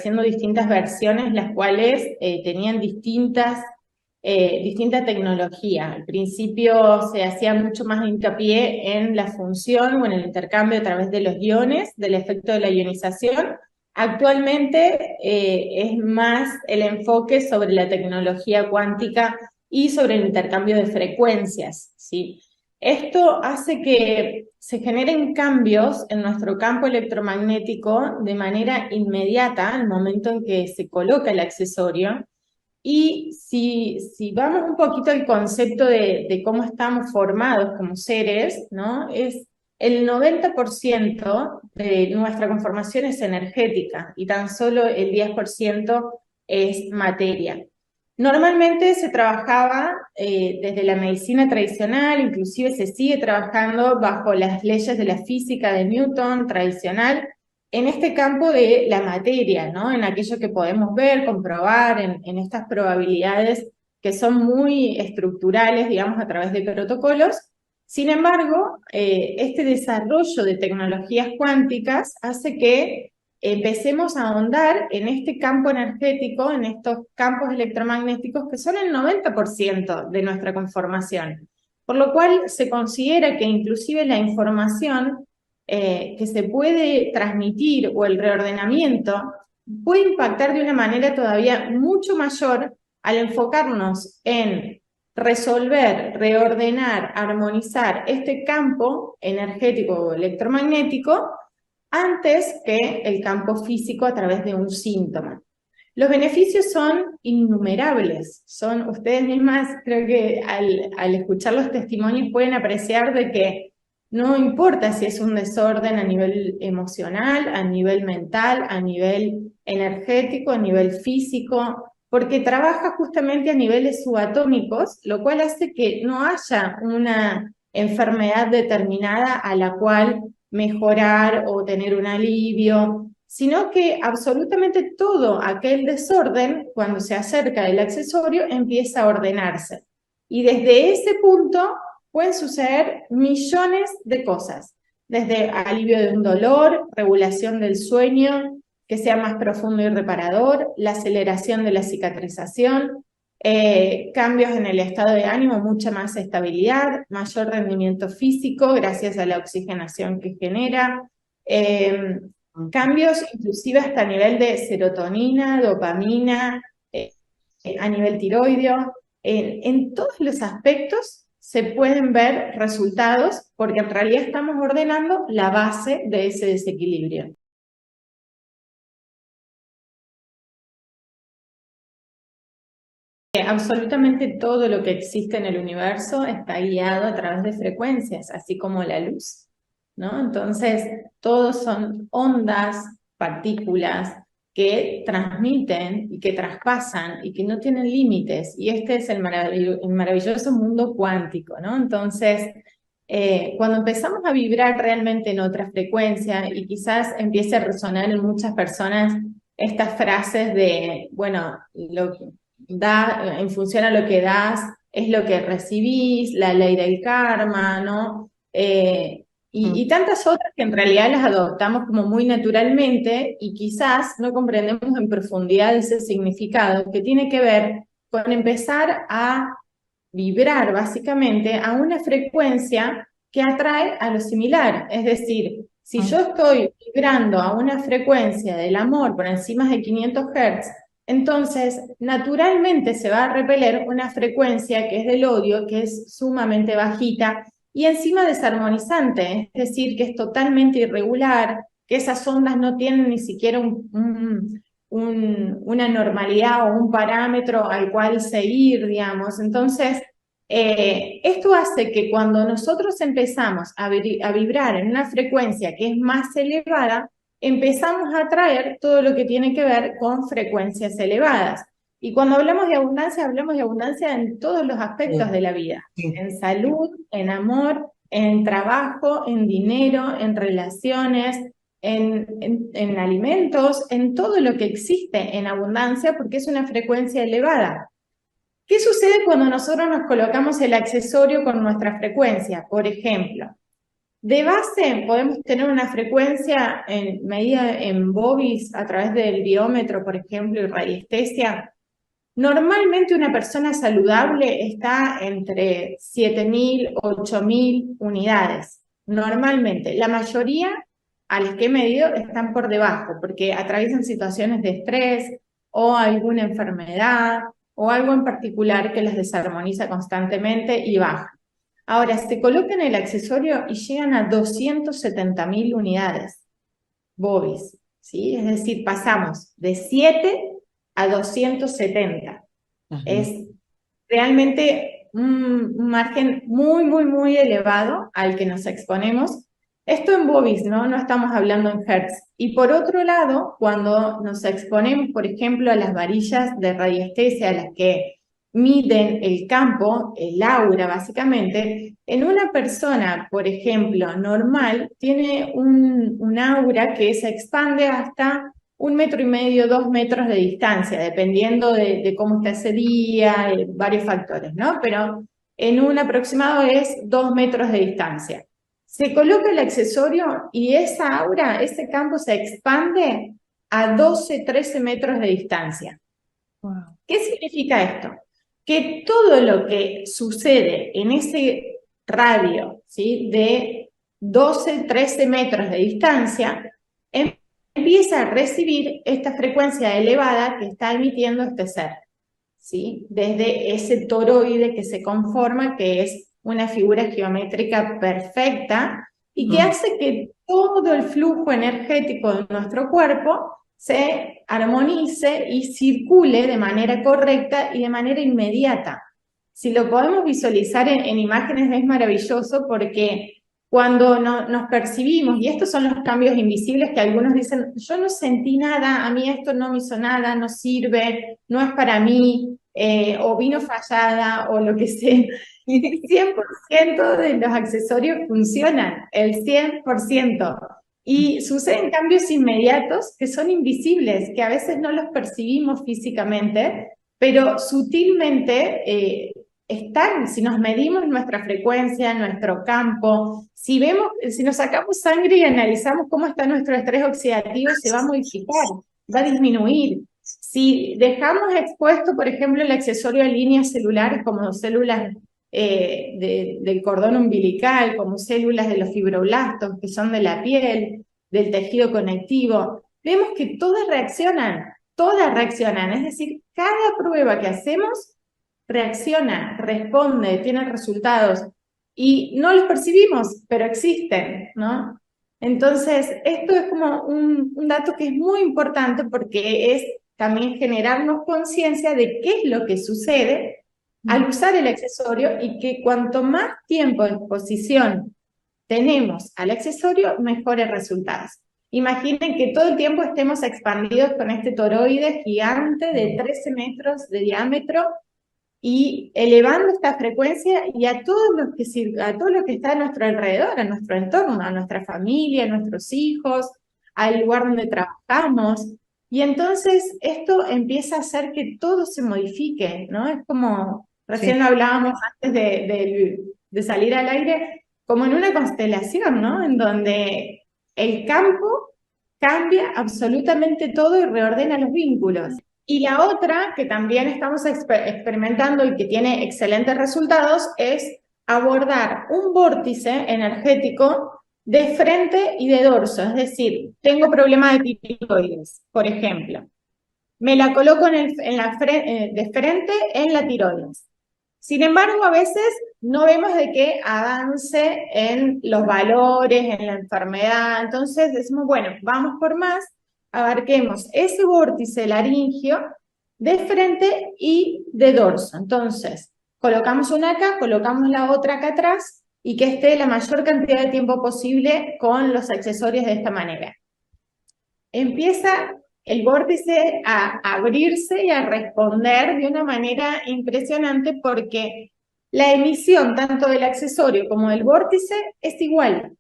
apareciendo distintas versiones, las cuales tenían distinta tecnología. Al principio se hacía mucho más hincapié en la función o en el intercambio a través de los iones, del efecto de la ionización. Actualmente es más el enfoque sobre la tecnología cuántica y sobre el intercambio de frecuencias, ¿sí? Esto hace que se generen cambios en nuestro campo electromagnético de manera inmediata al momento en que se coloca el accesorio. Y si vamos un poquito al concepto de cómo estamos formados como seres, ¿no? El 90% de nuestra conformación es energética y tan solo el 10% es materia. Normalmente se trabajaba desde la medicina tradicional, inclusive se sigue trabajando bajo las leyes de la física de Newton tradicional, en este campo de la materia, ¿no? En aquello que podemos ver, comprobar, en estas probabilidades que son muy estructurales, digamos, a través de protocolos. Sin embargo, este desarrollo de tecnologías cuánticas hace que empecemos a ahondar en este campo energético, en estos campos electromagnéticos que son el 90% de nuestra conformación. Por lo cual se considera que inclusive la información que se puede transmitir o el reordenamiento puede impactar de una manera todavía mucho mayor al enfocarnos en resolver, reordenar, armonizar este campo energético o electromagnético antes que el campo físico a través de un síntoma. Los beneficios son innumerables, ustedes mismas creo que al escuchar los testimonios pueden apreciar de que no importa si es un desorden a nivel emocional, a nivel mental, a nivel energético, a nivel físico, porque trabaja justamente a niveles subatómicos, lo cual hace que no haya una enfermedad determinada a la cual mejorar o tener un alivio, sino que absolutamente todo aquel desorden, cuando se acerca el accesorio, empieza a ordenarse. Y desde ese punto pueden suceder millones de cosas, desde alivio de un dolor, regulación del sueño, que sea más profundo y reparador, la aceleración de la cicatrización, cambios en el estado de ánimo, mucha más estabilidad, mayor rendimiento físico gracias a la oxigenación que genera, cambios inclusive hasta a nivel de serotonina, dopamina, a nivel tiroideo, en todos los aspectos se pueden ver resultados porque en realidad estamos ordenando la base de ese desequilibrio. Absolutamente todo lo que existe en el universo está guiado a través de frecuencias, así como la luz, ¿no? Entonces, todos son ondas, partículas que transmiten y que traspasan y que no tienen límites. Y este es el maravilloso mundo cuántico, ¿no? Entonces, cuando empezamos a vibrar realmente en otra frecuencia y quizás empiece a resonar en muchas personas estas frases de, bueno, en función a lo que das, es lo que recibís, la ley del karma, ¿no? Y tantas otras que en realidad las adoptamos como muy naturalmente y quizás no comprendemos en profundidad ese significado que tiene que ver con empezar a vibrar básicamente a una frecuencia que atrae a lo similar. Es decir, si yo estoy vibrando a una frecuencia del amor por encima de 500 Hz, entonces naturalmente se va a repeler una frecuencia que es del odio, que es sumamente bajita y encima desarmonizante, es decir, que es totalmente irregular, que esas ondas no tienen ni siquiera una normalidad o un parámetro al cual seguir, digamos. Entonces, esto hace que cuando nosotros empezamos a vibrar en una frecuencia que es más elevada, empezamos a atraer todo lo que tiene que ver con frecuencias elevadas. Y cuando hablamos de abundancia en todos los aspectos de la vida, en salud, en amor, en trabajo, en dinero, en relaciones, en alimentos, en todo lo que existe en abundancia, porque es una frecuencia elevada. ¿Qué sucede cuando nosotros nos colocamos el accesorio con nuestra frecuencia? Por ejemplo, De base podemos tener una frecuencia en medida en bovis a través del biómetro, por ejemplo, y radiestesia. Normalmente una persona saludable está entre 7.000, 8.000 unidades. Normalmente, la mayoría a las que he medido están por debajo, porque atraviesan situaciones de estrés o alguna enfermedad o algo en particular que las desarmoniza constantemente y baja. Ahora, se colocan el accesorio y llegan a 270.000 unidades, bovis, ¿sí? Es decir, pasamos de 7 a 270. Ajá. Es realmente un margen muy, muy, muy elevado al que nos exponemos. Esto en bovis, ¿no? No estamos hablando en hertz. Y por otro lado, cuando nos exponemos, por ejemplo, a las varillas de radiestesia, a las que miden el campo, el aura básicamente, en una persona, por ejemplo, normal, tiene un aura que se expande hasta 1,5 metros, 2 metros de distancia, dependiendo de cómo está ese día, varios factores, ¿no? Pero en un aproximado es 2 metros de distancia. Se coloca el accesorio y esa aura, ese campo se expande a 12, 13 metros de distancia. Wow. ¿Qué significa esto? Que todo lo que sucede en ese radio, ¿sí? De 12, 13 metros de distancia, empieza a recibir esta frecuencia elevada que está emitiendo este ser, ¿sí? Desde ese toroide que se conforma, que es una figura geométrica perfecta y que hace que todo el flujo energético de nuestro cuerpo se armonice y circule de manera correcta y de manera inmediata. Si lo podemos visualizar en imágenes es maravilloso porque cuando nos percibimos, y estos son los cambios invisibles que algunos dicen, yo no sentí nada, a mí esto no me hizo nada, no sirve, no es para mí, o vino fallada, o lo que sea. 100% de los accesorios funcionan, el 100%. Y suceden cambios inmediatos que son invisibles, que a veces no los percibimos físicamente, pero sutilmente están. Si nos medimos nuestra frecuencia, nuestro campo, si vemos, si nos sacamos sangre y analizamos cómo está nuestro estrés oxidativo, se va a modificar, va a disminuir. Si dejamos expuesto, por ejemplo, el accesorio a líneas celulares como células del cordón umbilical, como células de los fibroblastos, que son de la piel, del tejido conectivo, vemos que todas reaccionan, es decir, cada prueba que hacemos reacciona, responde, tiene resultados, y no los percibimos, pero existen, ¿no? Entonces, esto es como un dato que es muy importante porque es también generarnos conciencia de qué es lo que sucede al usar el accesorio y que cuanto más tiempo de exposición tenemos al accesorio, mejores resultados. Imaginen que todo el tiempo estemos expandidos con este toroide gigante de 13 metros de diámetro y elevando esta frecuencia y a todo lo que está a nuestro alrededor, a nuestro entorno, a nuestra familia, a nuestros hijos, al lugar donde trabajamos. Y entonces esto empieza a hacer que todo se modifique, ¿no? Es como, recién Sí. hablábamos antes de salir al aire, como en una constelación, ¿no? En donde el campo cambia absolutamente todo y reordena los vínculos. Y la otra, que también estamos experimentando y que tiene excelentes resultados, es abordar un vórtice energético de frente y de dorso. Es decir, tengo problemas de tiroides, por ejemplo. Me la coloco de frente en la tiroides. Sin embargo, a veces no vemos de qué avance en los valores, en la enfermedad. Entonces decimos, bueno, vamos por más, abarquemos ese vórtice laringio de frente y de dorso. Entonces, colocamos una acá, colocamos la otra acá atrás y que esté la mayor cantidad de tiempo posible con los accesorios de esta manera. Empieza el vórtice a abrirse y a responder de una manera impresionante porque la emisión tanto del accesorio como del vórtice es igual,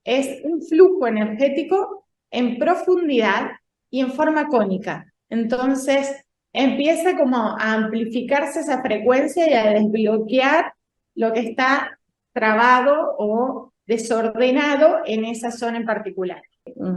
es un flujo energético en profundidad y en forma cónica. Entonces empieza como a amplificarse esa frecuencia y a desbloquear lo que está trabado o desordenado en esa zona en particular.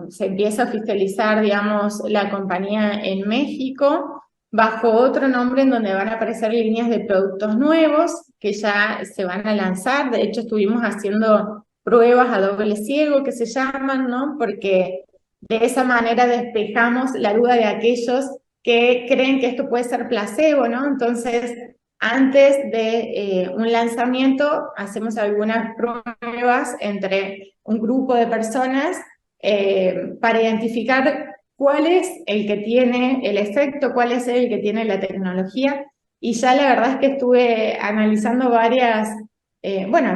Se empieza a oficializar, digamos, la compañía en México bajo otro nombre en donde van a aparecer líneas de productos nuevos que ya se van a lanzar. De hecho, estuvimos haciendo pruebas a doble ciego que se llaman, ¿no? Porque de esa manera despejamos la duda de aquellos que creen que esto puede ser placebo, ¿no? Entonces, antes de un lanzamiento, hacemos algunas pruebas entre un grupo de personas para identificar cuál es el que tiene el efecto, cuál es el que tiene la tecnología. Y ya la verdad es que estuve analizando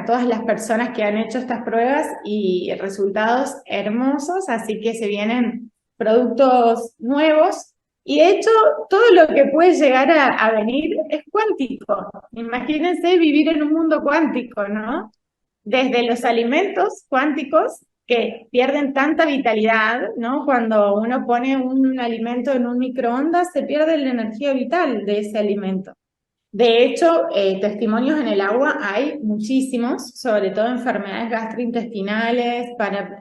todas las personas que han hecho estas pruebas y resultados hermosos, así que se vienen productos nuevos. Y de hecho, todo lo que puede llegar a venir es cuántico. Imagínense vivir en un mundo cuántico, ¿no? Desde los alimentos cuánticos que pierden tanta vitalidad, ¿no? Cuando uno pone un alimento en un microondas, se pierde la energía vital de ese alimento. De hecho, testimonios en el agua hay muchísimos, sobre todo enfermedades gastrointestinales, para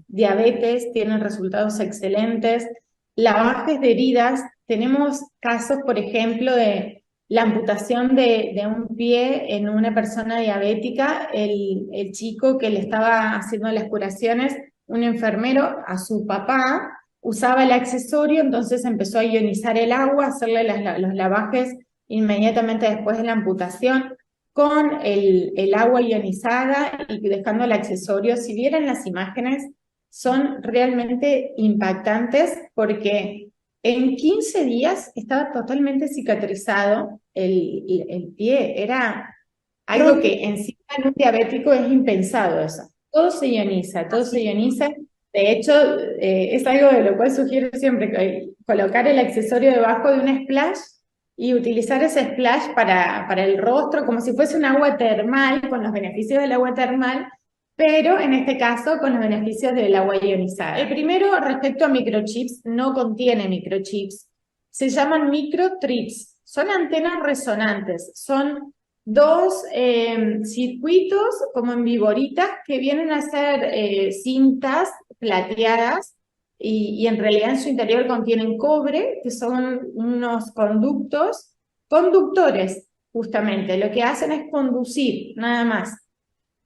diabetes, tienen resultados excelentes. Lavajes de heridas, tenemos casos, por ejemplo, de la amputación de un pie en una persona diabética, el chico que le estaba haciendo las curaciones, un enfermero, a su papá, usaba el accesorio, entonces empezó a ionizar el agua, hacerle los lavajes inmediatamente después de la amputación con el agua ionizada y dejando el accesorio. Si vieran las imágenes, son realmente impactantes porque en 15 días estaba totalmente cicatrizado el pie. Era algo que encima en un diabético es impensado eso. Todo se ioniza, todo se ioniza. De hecho, es algo de lo cual sugiero siempre colocar el accesorio debajo de un splash y utilizar ese splash para el rostro como si fuese un agua termal, con los beneficios del agua termal, pero en este caso con los beneficios del agua ionizada. El primero, respecto a microchips, no contiene microchips, se llaman microtrips, son antenas resonantes, son dos circuitos como en viboritas que vienen a ser cintas plateadas y en realidad en su interior contienen cobre, que son unos conductores justamente, lo que hacen es conducir, nada más.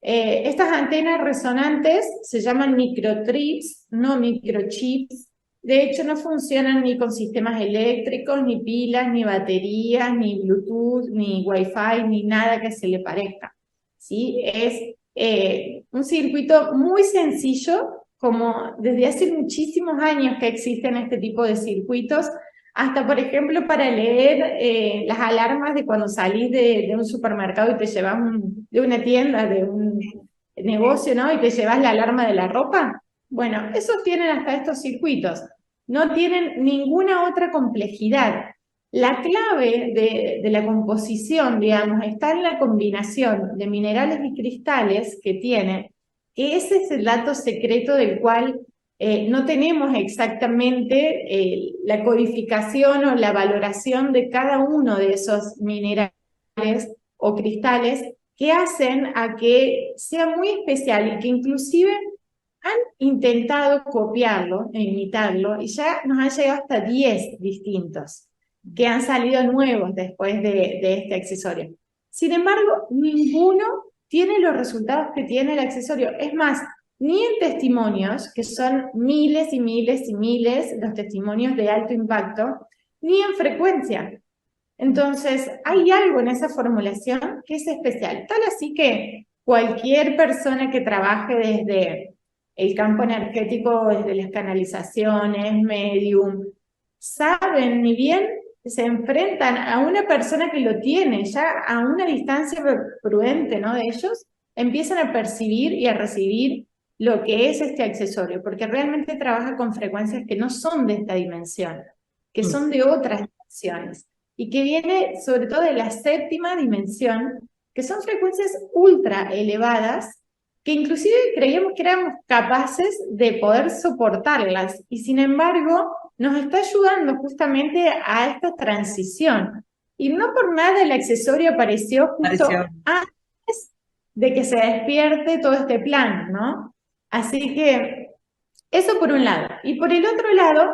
Estas antenas resonantes se llaman microtrips, no microchips. De hecho, no funcionan ni con sistemas eléctricos, ni pilas, ni baterías, ni Bluetooth, ni Wi-Fi, ni nada que se le parezca. ¿Sí? Es un circuito muy sencillo, como desde hace muchísimos años que existen este tipo de circuitos, hasta, por ejemplo, para leer las alarmas de cuando salís de un supermercado y te llevas de una tienda, de un negocio, ¿no? Y te llevas la alarma de la ropa. Bueno, esos tienen hasta estos circuitos. No tienen ninguna otra complejidad. La clave de la composición, digamos, está en la combinación de minerales y cristales que tiene, que ese es el dato secreto del cual no tenemos exactamente la codificación o la valoración de cada uno de esos minerales o cristales que hacen a que sea muy especial y que inclusive han intentado copiarlo e imitarlo y ya nos han llegado hasta 10 distintos que han salido nuevos después de este accesorio. Sin embargo, ninguno tiene los resultados que tiene el accesorio. Es más, ni en testimonios, que son miles y miles y miles los testimonios de alto impacto, ni en frecuencia. Entonces, hay algo en esa formulación que es especial. Tal así que cualquier persona que trabaje desde el campo energético, desde las canalizaciones, medium, saben, ni bien se enfrentan a una persona que lo tiene ya a una distancia prudente, ¿no? De ellos, empiezan a percibir y a recibir lo que es este accesorio, porque realmente trabaja con frecuencias que no son de esta dimensión, que son de otras dimensiones, y que viene sobre todo de la séptima dimensión, que son frecuencias ultra elevadas, que inclusive creíamos que éramos capaces de poder soportarlas, y sin embargo nos está ayudando justamente a esta transición. Y no por nada el accesorio apareció justo antes de que se despierte todo este plan, ¿no? Así que eso por un lado. Y por el otro lado,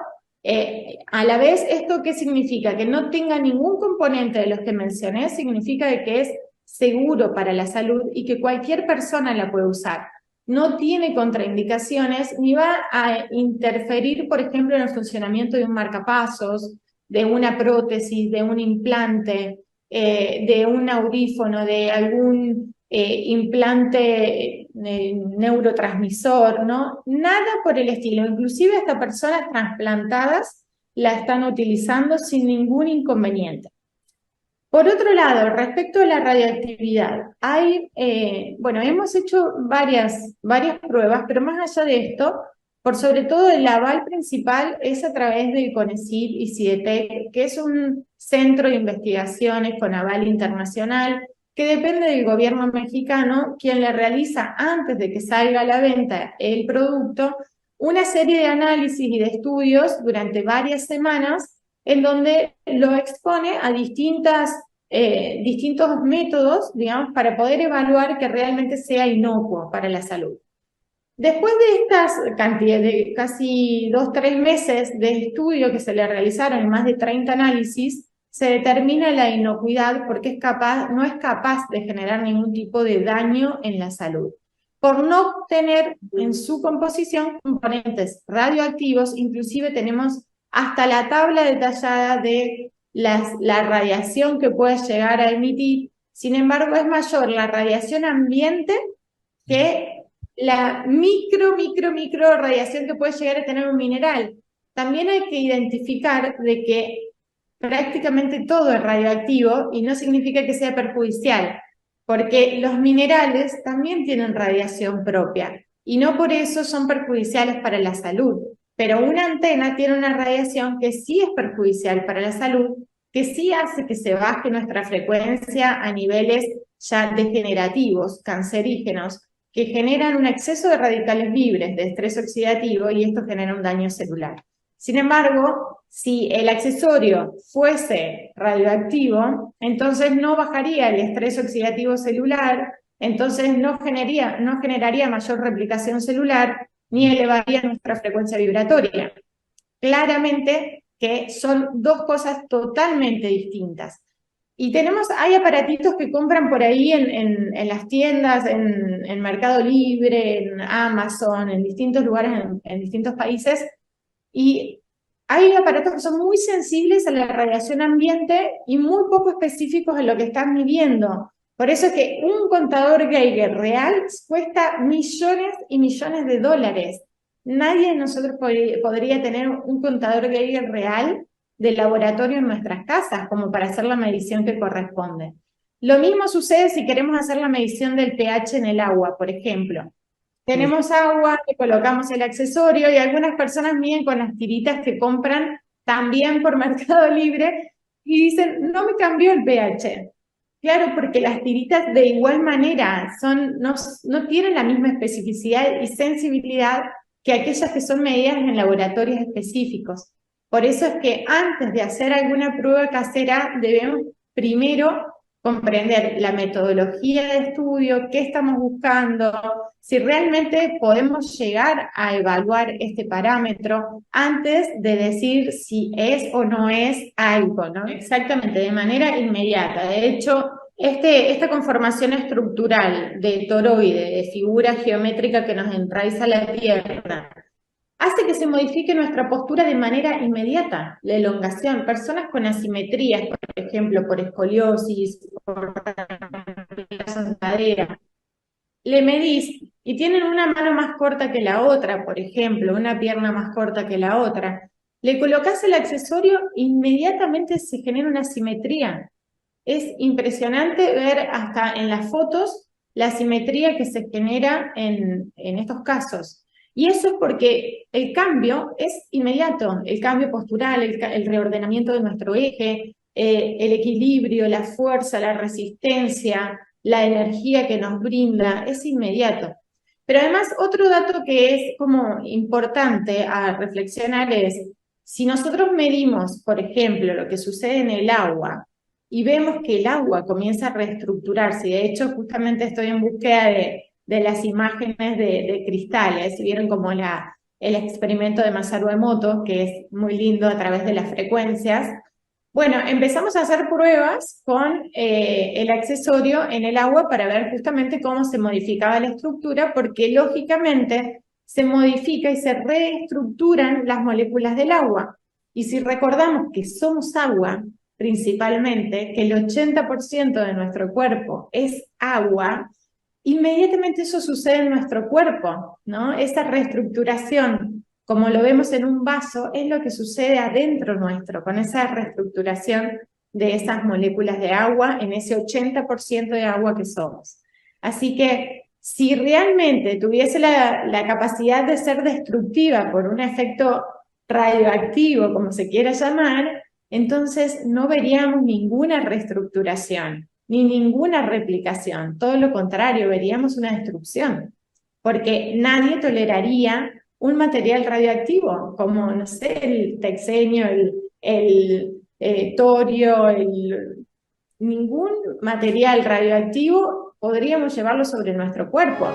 a la vez, ¿esto qué significa? Que no tenga ningún componente de los que mencioné, significa de que es seguro para la salud y que cualquier persona la puede usar. No tiene contraindicaciones ni va a interferir, por ejemplo, en el funcionamiento de un marcapasos, de una prótesis, de un implante, de un audífono, de algún implante neurotransmisor, ¿no? Nada por el estilo. Inclusive hasta personas trasplantadas la están utilizando sin ningún inconveniente. Por otro lado, respecto a la radioactividad, bueno, hemos hecho varias pruebas, pero más allá de esto, por sobre todo el aval principal es a través del CONECYT y CIDETEC, que es un centro de investigaciones con aval internacional, que depende del gobierno mexicano, quien le realiza antes de que salga a la venta el producto, una serie de análisis y de estudios durante varias semanas en donde lo expone a distintos métodos, digamos, para poder evaluar que realmente sea inocuo para la salud. Después de estas cantidades de casi 2-3 meses de estudio que se le realizaron en más de 30 análisis, se determina la inocuidad porque no es capaz de generar ningún tipo de daño en la salud, por no tener en su composición componentes radioactivos. Inclusive tenemos hasta la tabla detallada de la radiación que puede llegar a emitir. Sin embargo, es mayor la radiación ambiente que la micro radiación que puede llegar a tener un mineral. También hay que identificar de que prácticamente todo es radioactivo y no significa que sea perjudicial, porque los minerales también tienen radiación propia y no por eso son perjudiciales para la salud. Pero una antena tiene una radiación que sí es perjudicial para la salud, que sí hace que se baje nuestra frecuencia a niveles ya degenerativos, cancerígenos, que generan un exceso de radicales libres de estrés oxidativo y esto genera un daño celular. Sin embargo, si el accesorio fuese radioactivo, entonces no bajaría el estrés oxidativo celular, entonces no generaría mayor replicación celular ni elevaría nuestra frecuencia vibratoria. Claramente que son dos cosas totalmente distintas. Y hay aparatitos que compran por ahí en las tiendas, en Mercado Libre, en Amazon, en distintos lugares, en distintos países, y hay aparatos que son muy sensibles a la radiación ambiente y muy poco específicos en lo que están midiendo. Por eso es que un contador Geiger real cuesta millones y millones de dólares. Nadie de nosotros podría tener un contador Geiger real de laboratorio en nuestras casas, como para hacer la medición que corresponde. Lo mismo sucede si queremos hacer la medición del pH en el agua, por ejemplo. Tenemos agua, le colocamos el accesorio y algunas personas miden con las tiritas que compran también por Mercado Libre y dicen, no me cambió el pH. Claro, porque las tiritas de igual manera no tienen la misma especificidad y sensibilidad que aquellas que son medidas en laboratorios específicos. Por eso es que antes de hacer alguna prueba casera debemos primero comprender la metodología de estudio, qué estamos buscando, si realmente podemos llegar a evaluar este parámetro antes de decir si es o no es algo, ¿no? Exactamente, de manera inmediata. De hecho, esta conformación estructural de toroide, de figura geométrica que nos enraiza la Tierra, hace que se modifique nuestra postura de manera inmediata, la elongación. Personas con asimetrías, por ejemplo, por escoliosis, por cadera, le medís y tienen una mano más corta que la otra, por ejemplo, una pierna más corta que la otra. Le colocás el accesorio, inmediatamente se genera una simetría. Es impresionante ver hasta en las fotos la simetría que se genera en estos casos. Y eso es porque el cambio es inmediato, el cambio postural, el reordenamiento de nuestro eje, el equilibrio, la fuerza, la resistencia, la energía que nos brinda, es inmediato. Pero además otro dato que es como importante a reflexionar es, si nosotros medimos, por ejemplo, lo que sucede en el agua, y vemos que el agua comienza a reestructurarse. De hecho, justamente estoy en búsqueda de las imágenes de cristales. Vieron como el experimento de Masaru Emoto, que es muy lindo a través de las frecuencias. Bueno, empezamos a hacer pruebas con el accesorio en el agua para ver justamente cómo se modificaba la estructura, porque lógicamente se modifica y se reestructuran las moléculas del agua. Y si recordamos que somos agua, principalmente, que el 80% de nuestro cuerpo es agua, inmediatamente eso sucede en nuestro cuerpo, ¿no? Esa reestructuración, como lo vemos en un vaso, es lo que sucede adentro nuestro, con esa reestructuración de esas moléculas de agua en ese 80% de agua que somos. Así que si realmente tuviese la capacidad de ser destructiva por un efecto radioactivo, como se quiera llamar, entonces no veríamos ninguna reestructuración ni ninguna replicación. Todo lo contrario, veríamos una destrucción, porque nadie toleraría un material radioactivo, como, no sé, el texenio, el torio, ningún material radioactivo podríamos llevarlo sobre nuestro cuerpo.